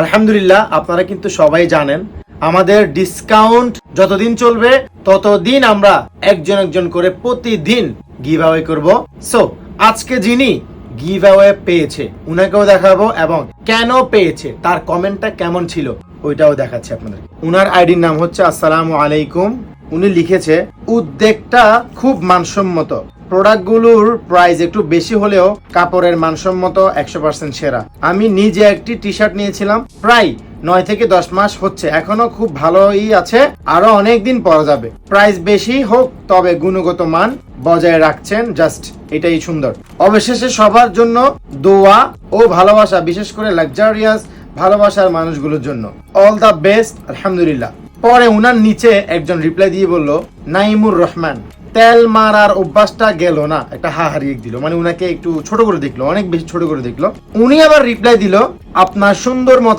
আলহামদুলিল্লাহ, আপনারা কিন্তু সবাই জানেন আমাদের ডিসকাউন্ট যতদিন চলবে ততদিন আমরা একজন একজন করে প্রতিদিন গিভ অ্যাওয়ে করব। সো আজকে যিনি গিভ অ্যাওয়ে পেয়েছে উনাকেও দেখাবো এবং কেন পেয়েছে তার কমেন্টটা কেমন ছিল ওইটাও দেখাচ্ছি আপনাদের। উনার আইডির নাম হচ্ছে আসসালামু আলাইকুম। উনি লিখেছে, উদ্যোগটা খুব মানসম্মত, প্রোডাক্টগুলোর প্রাইস একটু বেশি হলেও কাপড়ের মানসম্মত 100% সেরা। আমি নিজে একটি টি শার্ট নিয়েছিলাম, প্রায় 9 থেকে 10 মাস হচ্ছে, এখনো খুব ভালোই আছে, আরো অনেক দিন পরা যাবে। প্রাইস বেশি হোক তবে গুণগত মান বজায় রাখছেন, জাস্ট এটাই সুন্দর। অবশেষে সবার জন্য দোয়া ও ভালোবাসা, বিশেষ করে লাক্সারিয়াস ভালোবাসার মানুষগুলোর জন্য। অল দ্য বেস্ট, আলহামদুলিল্লাহ। পরে উনার নিচে একজন রিপ্লাই দিয়ে বলল, নাইমুর রহমান, তেল মারার অভ্যাসটা গেল না, একটা হারিয়ে দিল, মানে উনাকে একটু ছোট করে দেখলো, অনেক বেশি ছোট করে দেখলো। উনি আবার রিপ্লাই দিল, আপনার সুন্দর মত